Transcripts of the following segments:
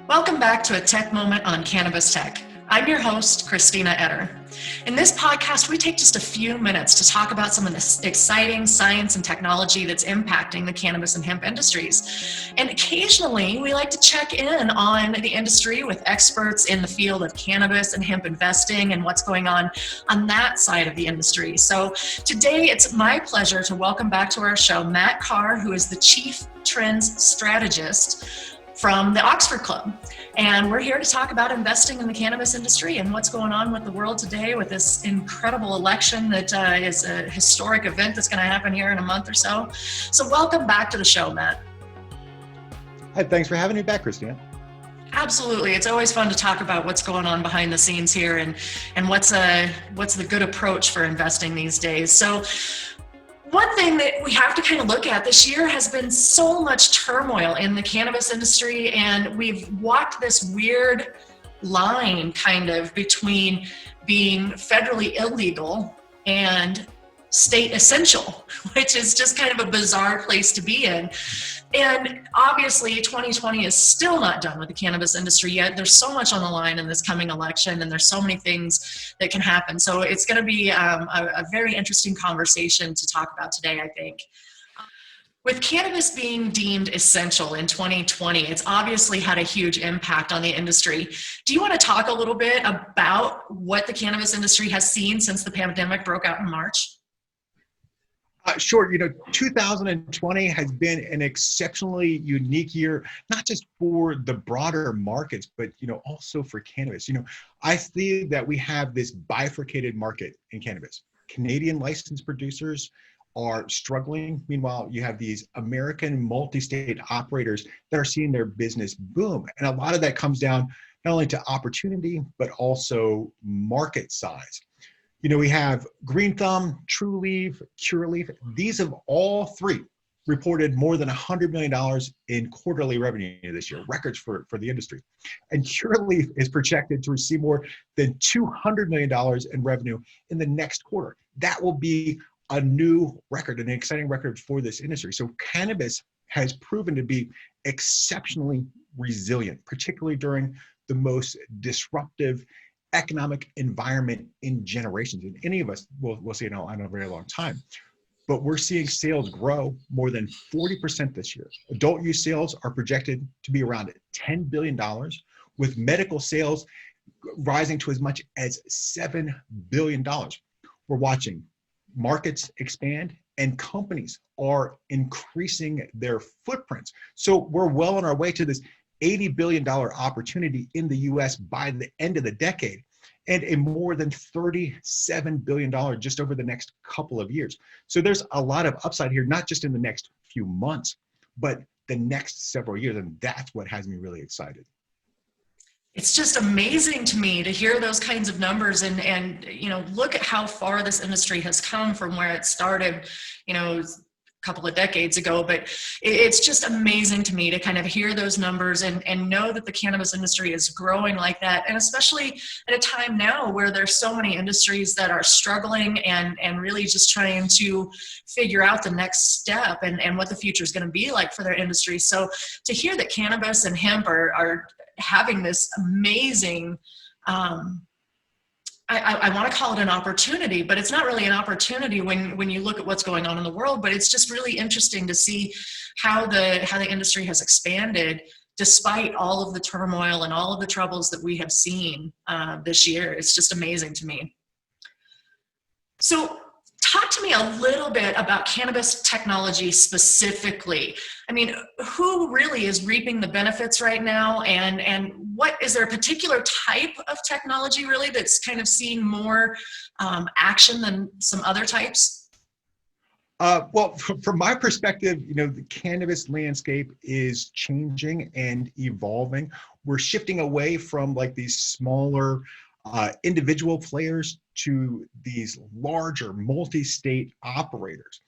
Welcome back to a Tech Moment on Cannabis Tech. I'm your host, Kristina Etter. In this podcast, we take just a few minutes to talk about some of the exciting science and technology that's impacting the cannabis and hemp industries. And occasionally, we like to check in on the industry with experts in the field of cannabis and hemp investing and what's going on that side of the industry. So today, it's my pleasure to welcome back to our show Matt Carr, who is the Chief Trends Strategist from the Oxford Club. And we're here to talk about investing in the cannabis industry and what's going on with the world today with this incredible election that is a historic event that's going to happen here in a month or so. So welcome back to the show, Matt. Hi, thanks for having me back, Kristina. Absolutely. It's always fun to talk about what's going on behind the scenes here and what's the good approach for investing these days. So one thing that we have to kind of look at this year has been so much turmoil in the cannabis industry, and we've walked this weird line kind of between being federally illegal and state essential, which is just kind of a bizarre place to be in. And obviously 2020 is still not done with the cannabis industry yet. There's so much on the line in this coming election, and there's so many things that can happen. So it's going to be a very interesting conversation to talk about today, I think. With cannabis being deemed essential in 2020, it's obviously had a huge impact on the industry. Do you want to talk a little bit about what the cannabis industry has seen since the pandemic broke out in March? Sure. 2020 has been an exceptionally unique year, not just for the broader markets, but, also for cannabis. I see that we have this bifurcated market in cannabis. Canadian licensed producers are struggling. Meanwhile, you have these American multi-state operators that are seeing their business boom. And a lot of that comes down not only to opportunity, but also market size. We have Green Thumb, Trulieve, Curaleaf. These have all three reported more than $100 million in quarterly revenue this year, records for the industry. And Curaleaf is projected to receive more than $200 million in revenue in the next quarter. That will be a new record, an exciting record for this industry. So cannabis has proven to be exceptionally resilient, particularly during the most disruptive economic environment in generations. And any of us will see it in a very long time. But we're seeing sales grow more than 40% this year. Adult use sales are projected to be around $10 billion, with medical sales rising to as much as $7 billion. We're watching markets expand and companies are increasing their footprints. So we're well on our way to this $80 billion opportunity in the US by the end of the decade, and a more than $37 billion just over the next couple of years. So there's a lot of upside here, not just in the next few months, but the next several years. And that's what has me really excited. It's just amazing to me to hear those kinds of numbers and look at how far this industry has come from where it started, couple of decades ago, but it's just amazing to me to kind of hear those numbers and know that the cannabis industry is growing like that. And especially at a time now where there's so many industries that are struggling and really just trying to figure out the next step and what the future is going to be like for their industry. So to hear that cannabis and hemp are having this amazing I want to call it an opportunity, but it's not really an opportunity when you look at what's going on in the world. But it's just really interesting to see how the industry has expanded despite all of the turmoil and all of the troubles that we have seen this year. It's just amazing to me. So talk to me a little bit about cannabis technology specifically. I mean, who really is reaping the benefits right now? And what is there a particular type of technology really that's kind of seeing more action than some other types? Well, from my perspective, the cannabis landscape is changing and evolving. We're shifting away from like these smaller individual players to these larger multi-state operators.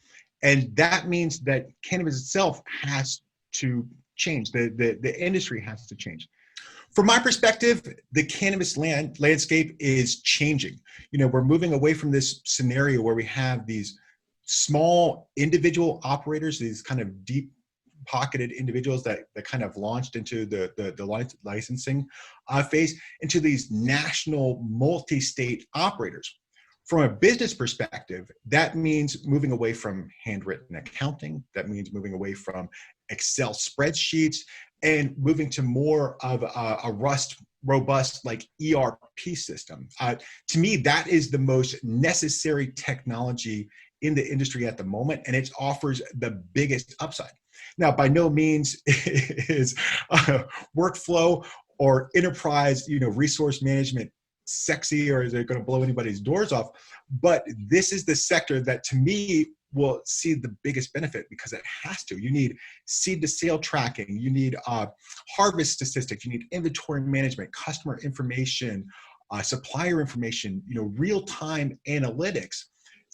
And that means that cannabis itself has to change. The industry has to change. From my perspective, the cannabis landscape is changing. We're moving away from this scenario where we have these small individual operators, these kind of deep pocketed individuals that kind of launched into the licensing phase into these national multi-state operators. From a business perspective, that means moving away from handwritten accounting. That means moving away from Excel spreadsheets and moving to more of a robust like ERP system. To me, that is the most necessary technology in the industry at the moment, and it offers the biggest upside. Now, by no means is workflow or enterprise, resource management sexy, or is it going to blow anybody's doors off? But this is the sector that, to me, will see the biggest benefit because it has to. You need seed to sale tracking, you need harvest statistics, you need inventory management, customer information, supplier information, real-time analytics,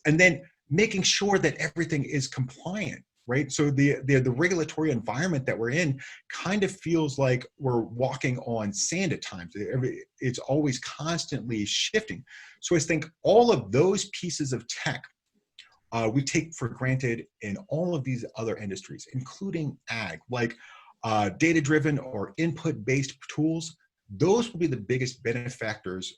and then making sure that everything is compliant, right? So the regulatory environment that we're in kind of feels like we're walking on sand at times. It's always constantly shifting. So I think all of those pieces of tech we take for granted in all of these other industries, including ag, like data-driven or input-based tools. Those will be the biggest benefactors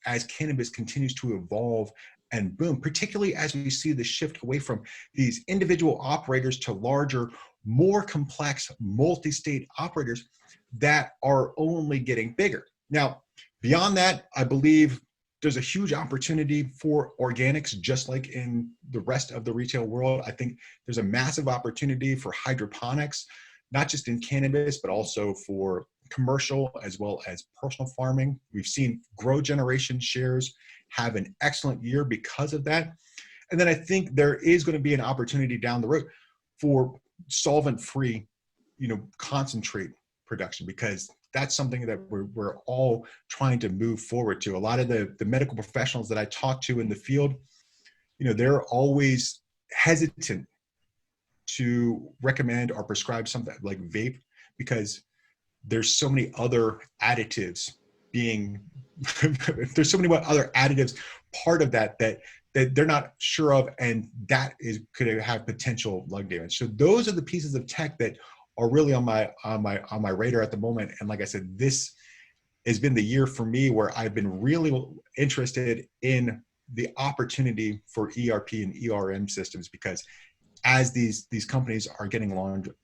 as cannabis continues to evolve and boom, particularly as we see the shift away from these individual operators to larger, more complex, multi-state operators that are only getting bigger. Now, beyond that, I believe there's a huge opportunity for organics, just like in the rest of the retail world. I think there's a massive opportunity for hydroponics, not just in cannabis, but also for commercial as well as personal farming. We've seen Grow Generation shares have an excellent year because of that. And then I think there is going to be an opportunity down the road for solvent-free, concentrate production, because that's something that we're all trying to move forward to. A lot of the medical professionals that I talk to in the field, they're always hesitant to recommend or prescribe something like vape because there's so many other additives there's so many other additives part of that they're not sure of, and that could have potential lung damage. So those are the pieces of tech that are really on my radar at the moment. And like I said, this has been the year for me where I've been really interested in the opportunity for ERP and ERM systems, because as these companies are getting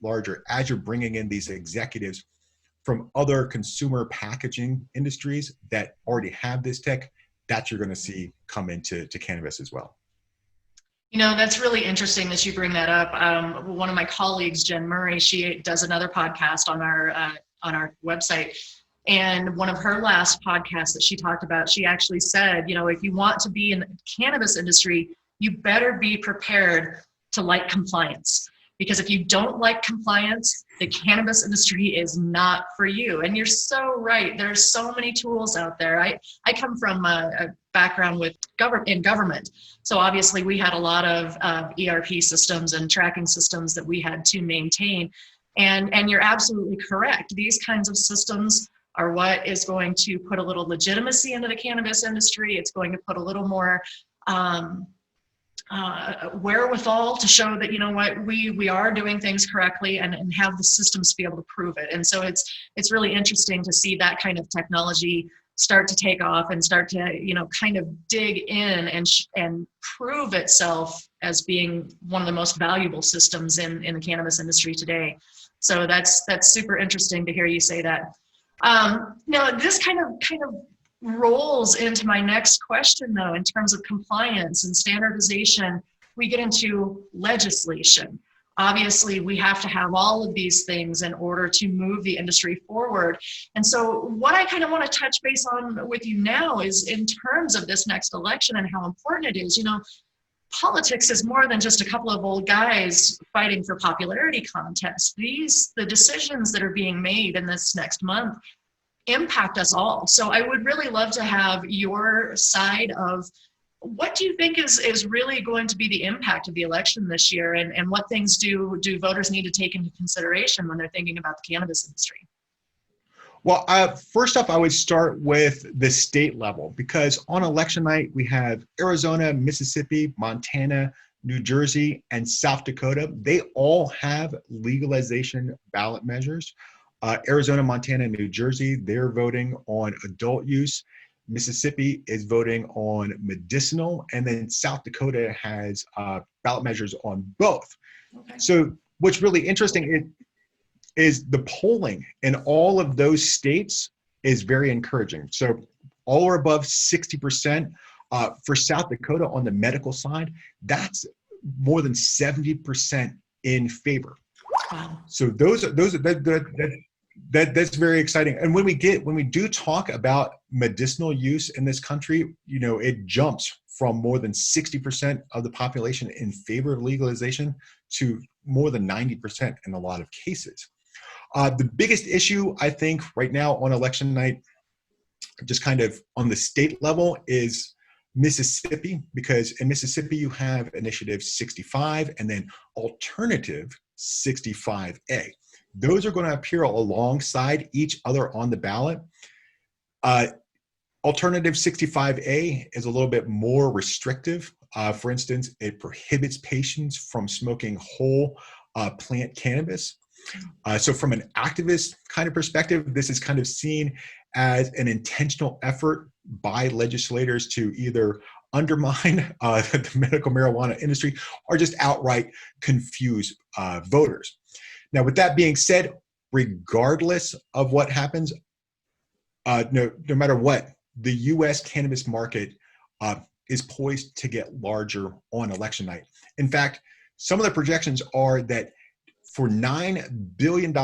larger, as you're bringing in these executives from other consumer packaging industries that already have this tech, that you're going to see come into cannabis as well. That's really interesting that you bring that up. One of my colleagues, Jen Murray, she does another podcast on our website. And one of her last podcasts that she talked about, she actually said, if you want to be in the cannabis industry, you better be prepared to like compliance. Because if you don't like compliance, the cannabis industry is not for you. And you're so right. There's so many tools out there. I come from a background with government. So obviously we had a lot of ERP systems and tracking systems that we had to maintain. And you're absolutely correct. These kinds of systems are what is going to put a little legitimacy into the cannabis industry. It's going to put a little more wherewithal to show that, we are doing things correctly and have the systems to be able to prove it. And so it's really interesting to see that kind of technology start to take off and start to, kind of dig in and prove itself as being one of the most valuable systems in the cannabis industry today. So that's super interesting to hear you say that. Now this kind of rolls into my next question, though, in terms of compliance and standardization. We get into legislation. Obviously, we have to have all of these things in order to move the industry forward. And so what I kind of want to touch base on with you now is in terms of this next election and how important it is. Politics is more than just a couple of old guys fighting for popularity contests. The decisions that are being made in this next month impact us all. So I would really love to have your side of what do you think is really going to be the impact of the election this year, and what things do voters need to take into consideration when they're thinking about the cannabis industry? Well, first off, I would start with the state level, because on election night, we have Arizona, Mississippi, Montana, New Jersey, and South Dakota, they all have legalization ballot measures. Arizona, Montana, and New Jersey, they're voting on adult use. Mississippi is voting on medicinal, and then South Dakota has ballot measures on both. Okay. So what's really interesting is the polling in all of those states is very encouraging. So all are above 60%. For South Dakota on the medical side, that's more than 70% in favor. Wow. So that's very exciting. And when we do talk about medicinal use in this country, it jumps from more than 60% of the population in favor of legalization to more than 90% in a lot of cases. The biggest issue, I think, right now on election night, just kind of on the state level, is Mississippi, because in Mississippi you have Initiative 65 and then Alternative 65A. Those are going to appear alongside each other on the ballot. Alternative 65A is a little bit more restrictive. For instance, it prohibits patients from smoking whole plant cannabis. So from an activist kind of perspective, this is kind of seen as an intentional effort by legislators to either undermine the medical marijuana industry or just outright confuse voters. Now, with that being said, regardless of what happens, no matter what, the U.S. cannabis market is poised to get larger on election night. In fact, some of the projections are that for $9 billion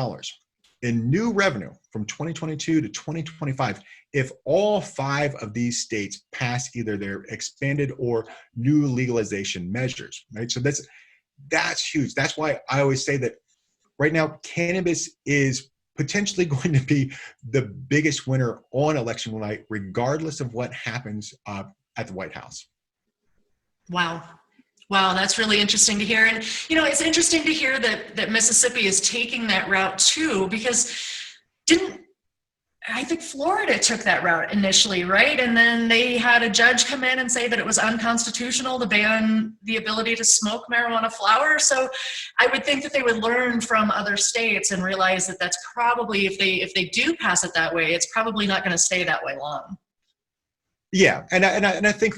in new revenue from 2022 to 2025, if all 5 of these states pass either their expanded or new legalization measures, right? So that's huge. That's why I always say that right now, cannabis is potentially going to be the biggest winner on election night, regardless of what happens at the White House. Wow. Wow, that's really interesting to hear. And, it's interesting to hear that Mississippi is taking that route too, because I think Florida took that route initially, right? And then they had a judge come in and say that it was unconstitutional to ban the ability to smoke marijuana flower. So I would think that they would learn from other states and realize that that's probably, if they do pass it that way, it's probably not going to stay that way long. Yeah, and I think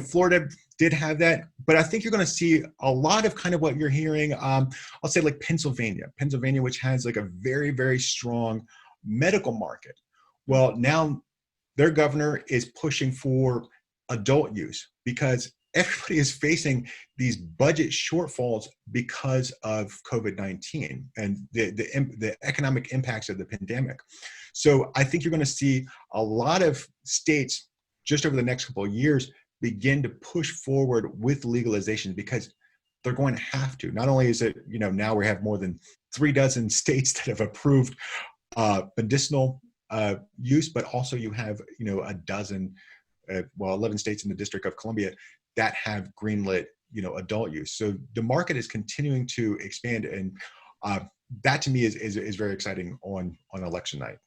Florida did have that, but I think you're going to see a lot of kind of what you're hearing. I'll say like Pennsylvania, which has like a very, very strong medical market. Well, now their governor is pushing for adult use because everybody is facing these budget shortfalls because of COVID-19 and the economic impacts of the pandemic. So I think you're going to see a lot of states just over the next couple of years begin to push forward with legalization because they're going to have to. Not only is it, now we have more than 36 states that have approved medicinal use, but also you have, 11 states in the District of Columbia that have greenlit, adult use. So the market is continuing to expand, and that to me is very exciting on election night.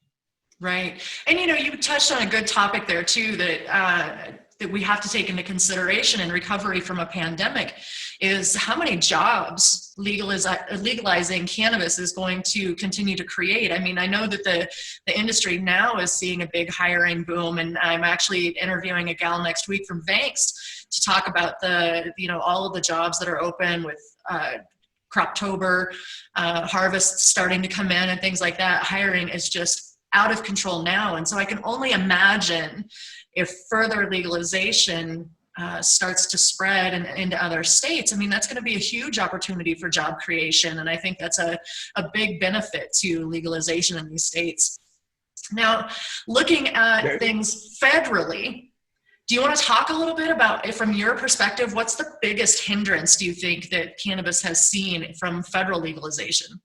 Right. And, you touched on a good topic there too, that we have to take into consideration in recovery from a pandemic is how many jobs legalizing cannabis is going to continue to create. I mean, I know that the industry now is seeing a big hiring boom, and I'm actually interviewing a gal next week from Banks to talk about all of the jobs that are open with Croptober, harvests starting to come in and things like that. Hiring is just out of control now. And so I can only imagine if further legalization starts to spread into other states, I mean, that's going to be a huge opportunity for job creation. And I think that's a big benefit to legalization in these states. Now, looking at things federally, do you want to talk a little bit about, from your perspective, what's the biggest hindrance, do you think, that cannabis has seen from federal legalization?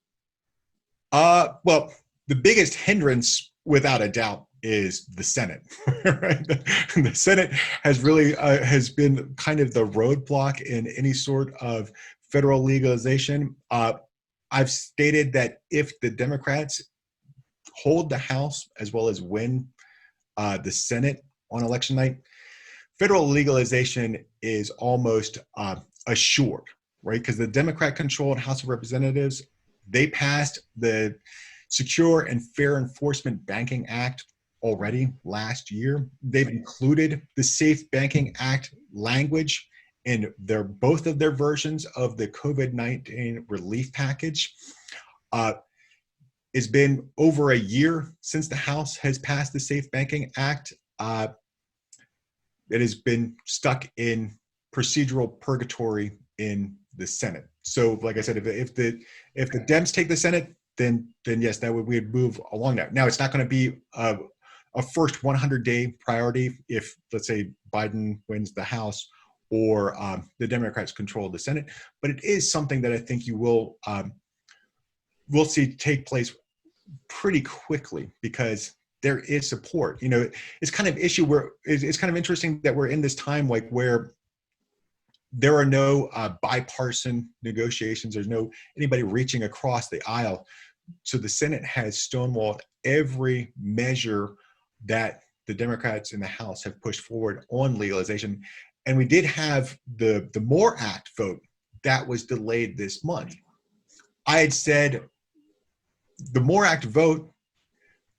Well, the biggest hindrance, without a doubt, is the Senate. Right? The Senate has really has been kind of the roadblock in any sort of federal legalization. I've stated that if the Democrats hold the House as well as win the Senate on election night, federal legalization is almost assured, right? Because the Democrat-controlled House of Representatives, they passed the Secure and Fair Enforcement Banking Act already last year. They've included the Safe Banking Act language in both of their versions of the COVID-19 relief package. It's been over a year since the House has passed the Safe Banking Act. It has been stuck in procedural purgatory in the Senate. So, like I said, if the Dems take the Senate, then yes, we'd move along that. Now, it's not going to be a first 100-day priority if, let's say, Biden wins the House or the Democrats control the Senate, but it is something that I think you will see take place pretty quickly because there is support. You know, it's kind of it's kind of interesting that we're in this time like where there are no bipartisan negotiations. There's no anybody reaching across the aisle. So the Senate has stonewalled every measure that the Democrats in the House have pushed forward on legalization. And we did have the MORE Act vote that was delayed this month. I had said the MORE Act vote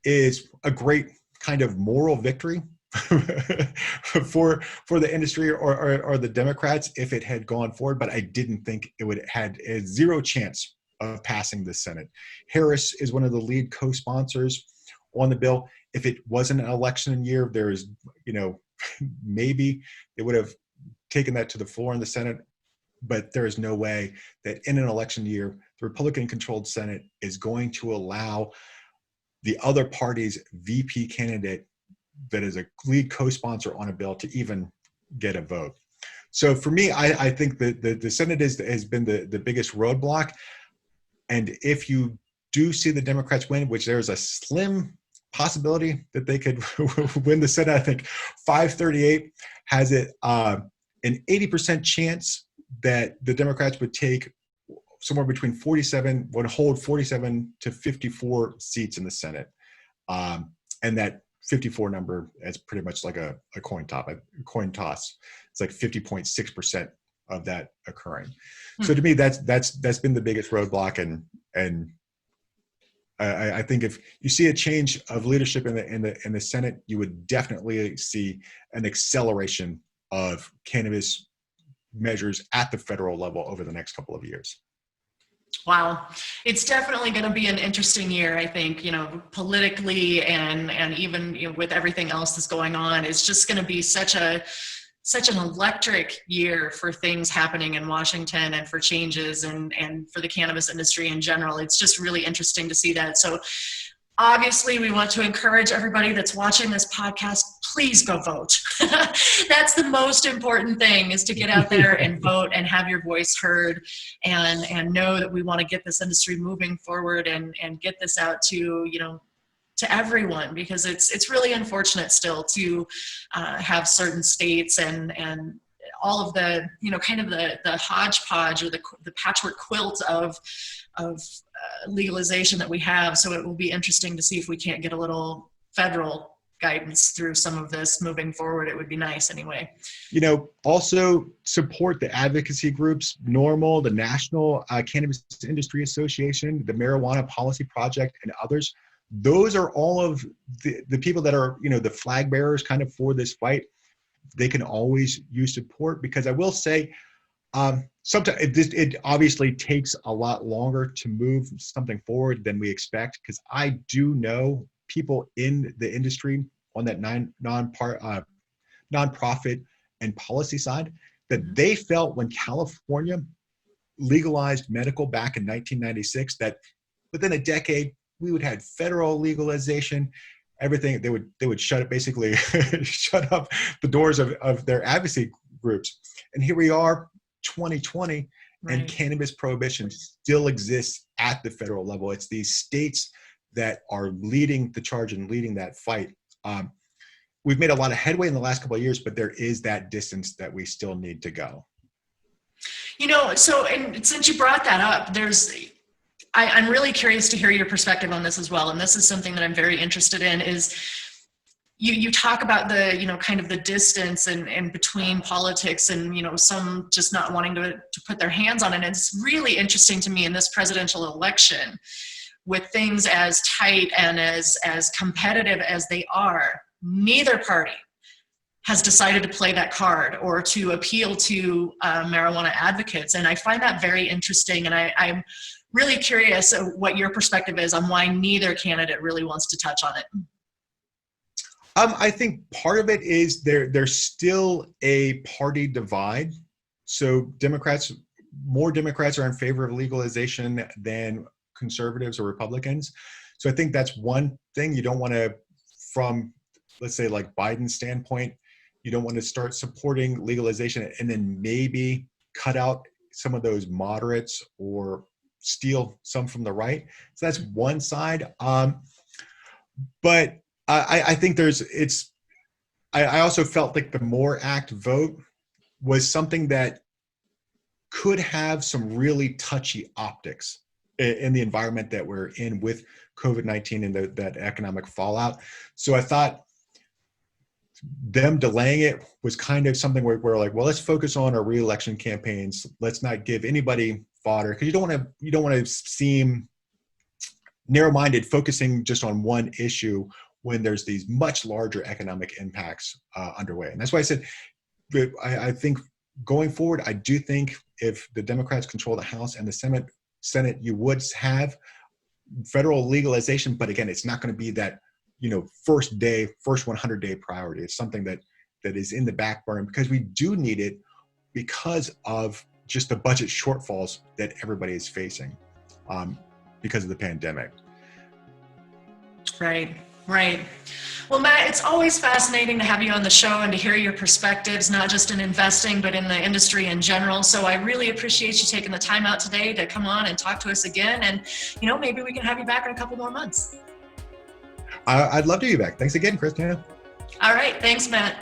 is a great kind of moral victory for the industry or the Democrats if it had gone forward, but I didn't think it would had a zero chance of passing the Senate. Harris is one of the lead co-sponsors on the bill. If it wasn't an election year, there is, maybe they would have taken that to the floor in the Senate, but there is no way that in an election year, the Republican-controlled Senate is going to allow the other party's VP candidate that is a lead co-sponsor on a bill to even get a vote. So for me, I think that the Senate has been the biggest roadblock. And if you do see the Democrats win, which there's a slim possibility that they could win the Senate, I think 538 has it an 80% chance that the Democrats would take somewhere between 47 to 54 seats in the Senate. And that 54 number is pretty much like a coin toss. It's like 50.6% of that occurring. So to me, that's been the biggest roadblock. And I think if you see a change of leadership in the Senate, you would definitely see an acceleration of cannabis measures at the federal level over the next couple of years. Wow. It's definitely going to be an interesting year, I think, politically and even with everything else that's going on. It's just going to be such an electric year for things happening in Washington and for changes and for the cannabis industry in general. It's just really interesting to see that. So obviously, we want to encourage everybody that's watching this podcast, please go vote. That's the most important thing, is to get out there and vote and have your voice heard and know that we want to get this industry moving forward and get this out to, to everyone, because it's really unfortunate still to have certain states and all of the, kind of the hodgepodge or the patchwork quilt of legalization that we have. So it will be interesting to see if we can't get a little federal guidance through some of this moving forward. It would be nice anyway. Also support the advocacy groups, NORML, the National Cannabis Industry Association, the Marijuana Policy Project, and others. Those are all of the people that are, the flag bearers kind of for this fight. They can always use support, because I will say, sometimes it obviously takes a lot longer to move something forward than we expect, because I do know people in the industry on that nonprofit and policy side that they felt when California legalized medical back in 1996 that within a decade we would have federal legalization. Everything they would shut it, basically shut up the doors of their advocacy groups. And here we are, 2020, right, and cannabis prohibition still exists at the federal level. It's these states that are leading the charge and leading that fight. We've made a lot of headway in the last couple of years, but there is that distance that we still need to go. So, and since you brought that up, I'm really curious to hear your perspective on this as well. And this is something that I'm very interested in, is you talk about the, kind of the distance and between politics and, some just not wanting to put their hands on it. And it's really interesting to me in this presidential election, with things as tight and as competitive as they are, neither party has decided to play that card or to appeal to marijuana advocates. And I find that very interesting. And I'm really curious what your perspective is on why neither candidate really wants to touch on it. I think part of it is there's still a party divide. So more Democrats are in favor of legalization than conservatives or Republicans. So I think that's one thing. You don't want to, from, let's say, like Biden's standpoint, you don't want to start supporting legalization and then maybe cut out some of those moderates or steal some from the right. So that's one side. But I think I also felt like the MORE Act vote was something that could have some really touchy optics in the environment that we're in with COVID-19 and that economic fallout. So I thought them delaying it was kind of something where we're like, well, let's focus on our re-election campaigns. Let's not give anybody fodder, because you don't want to seem narrow-minded, focusing just on one issue when there's these much larger economic impacts underway. And that's why I said, I think going forward, I do think if the Democrats control the House and the Senate, you would have federal legalization. But again, it's not going to be that, first 100-day priority. It's something that is in the back burner because we do need it because of just the budget shortfalls that everybody is facing because of the pandemic. Right. Well, Matt, it's always fascinating to have you on the show and to hear your perspectives, not just in investing, but in the industry in general. So I really appreciate you taking the time out today to come on and talk to us again. And, maybe we can have you back in a couple more months. I'd love to be back. Thanks again, Kristina. All right. Thanks, Matt.